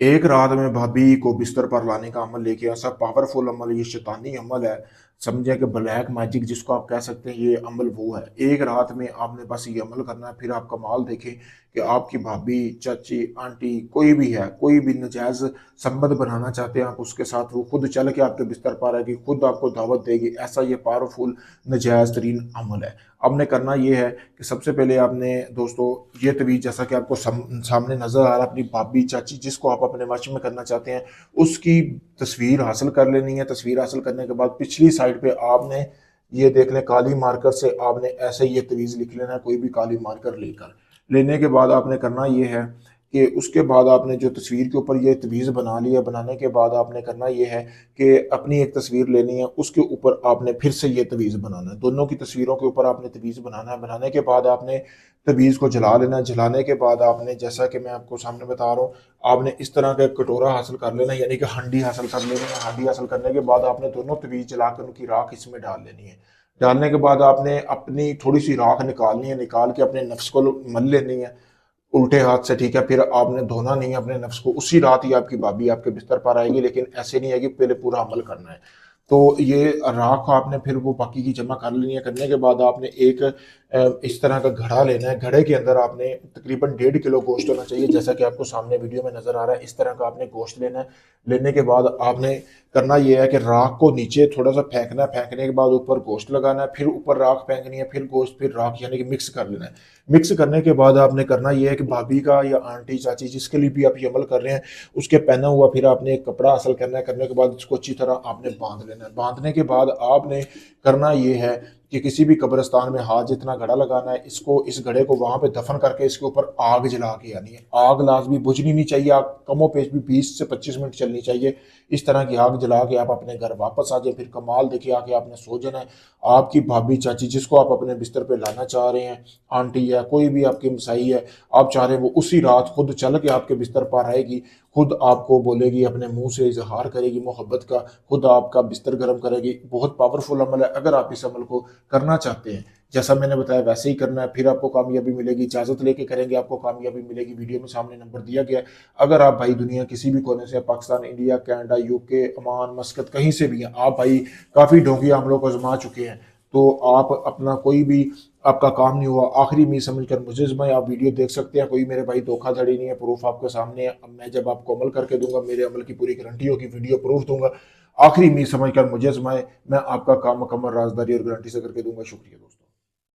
एक रात में भाभी को बिस्तर पर लाने का अमल लेके ऐसा पावरफुल अमल, ये शैतानी अमल है। समझे कि ब्लैक मैजिक जिसको आप कह सकते हैं, ये अमल वो है। एक रात में आपने बस ये अमल करना है, फिर आप कमाल देखें कि आपकी भाभी, चाची, आंटी, कोई भी है, कोई भी नजायज संबंध बनाना चाहते हैं आप उसके साथ, वो खुद चल के आपके बिस्तर पर आएगी, खुद आपको दावत देगी। ऐसा ये पावरफुल नजायज तरीन अमल है। आपने करना ये है कि सबसे पहले आपने दोस्तों ये तवीज़, जैसा कि आपको सामने नज़र आ रहा है, अपनी भाभी, चाची, जिसको आप अपने वश में करना चाहते हैं, उसकी तस्वीर हासिल कर लेनी है। तस्वीर हासिल करने के बाद पिछली साइड पे आपने ये देख लें, काली मार्कर से आपने ऐसे ये तवीज़ लिख लेना है, कोई भी काली मार्कर लेकर। लेने के बाद आपने करना ये है कि उसके बाद आपने जो तस्वीर के ऊपर ये तवीज़ बना लिया, बनाने के बाद आपने करना ये है कि अपनी एक तस्वीर लेनी है, उसके ऊपर आपने फिर से ये तवीज़ बनाना है। दोनों की तस्वीरों के ऊपर आपने तवीज़ बनाना है। बनाने के बाद आपने तवीज़ को जला लेना है। जलाने के बाद आपने, जैसा कि मैं आपको सामने बता रहा हूँ, आपने इस तरह का एक कटोरा हासिल कर लेना है, यानी कि हांडी हासिल कर लेनी है। हांडी हासिल करने के बाद आपने दोनों तवीज़ जलाकर उनकी राख इसमें डाल लेनी है। डालने के बाद आपने अपनी थोड़ी सी राख निकालनी है, निकाल के अपने नफ्स को मल लेनी है उल्टे हाथ से, ठीक है। फिर आपने धोना नहीं है अपने नफ्स को, उसी रात ही आपकी भाभी आपके बिस्तर पर आएगी, लेकिन ऐसे नहीं है कि पहले पूरा अमल करना है। तो ये राख आपने फिर वो बाकी की जमा कर लेनी है। करने के बाद आपने एक इस तरह का घड़ा लेना है। घड़े के अंदर आपने तकरीबन 1.5 किलो गोश्त होना चाहिए, जैसा कि आपको सामने वीडियो में नजर आ रहा है। इस तरह का आपने गोश्त लेना है। लेने के बाद आपने करना यह है कि राख को नीचे थोड़ा सा फेंकना है, फेंकने के बाद ऊपर गोश्त लगाना है, फिर ऊपर राख फेंकनी है, फिर गोश्त, फिर राख, यानी कि मिक्स कर लेना है। मिक्स करने के बाद आपने करना यह है कि भाभी का या आंटी, चाची, जिसके लिए भी आप ये अमल कर रहे हैं, उसके पहना हुआ फिर आपने एक कपड़ा हासिल करना है। करने के बाद इसको अच्छी तरह आपने बांध लेना है। बांधने के बाद आपने करना ये है कि किसी भी कब्रिस्तान में हाथ जितना घड़ा लगाना है, इसको, इस घड़े को वहां पे दफन करके इसके ऊपर आग जला के आनी है। आग लाजमी बुझनी नहीं चाहिए, आग कमो पेश भी 20 से 25 मिनट चलनी चाहिए। इस तरह की आग जला के आप अपने घर वापस आ जाए। फिर कमाल देखिए, आके आपने सो जाना है। आपकी भाभी, चाची, जिसको आप अपने बिस्तर पे लाना चाह रहे हैं, आंटी है, कोई भी आपकी मसाई है, आप चाह रहे हैं, वो उसी रात खुद चल के आपके बिस्तर पर आएगी, खुद आपको बोलेगी, अपने मुंह से इजहार करेगी मोहब्बत का, खुद आपका बिस्तर गर्म करेगी। बहुत पावरफुल अमल है। अगर आप इस अमल को करना चाहते हैं, जैसा मैंने बताया वैसे ही करना है, फिर आपको कामयाबी मिलेगी। इजाजत लेके करेंगे, आपको कामयाबी मिलेगी। वीडियो में सामने नंबर दिया गया है। अगर आप भाई दुनिया किसी भी कोने से, Pakistan, India, Canada, UK, Oman, मस्कत, कहीं से भी हैं आप भाई, काफ़ी ढोंगी हमलों को आजमा चुके हैं, तो आप अपना कोई भी आपका काम नहीं हुआ, आखिरी में समझकर मुझे आजमाएं। आप वीडियो देख सकते हैं, कोई मेरे भाई धोखाधड़ी नहीं है, प्रूफ आपके सामने है। अब मैं जब आपको अमल करके दूंगा, मेरे अमल की पूरी गारंटी होगी, वीडियो प्रूफ दूंगा, आखिरी में समझकर मुझे आजमाएं। मैं आपका काम मुकम्मल राजदारी और गारंटी से करके दूंगा। शुक्रिया दोस्तों।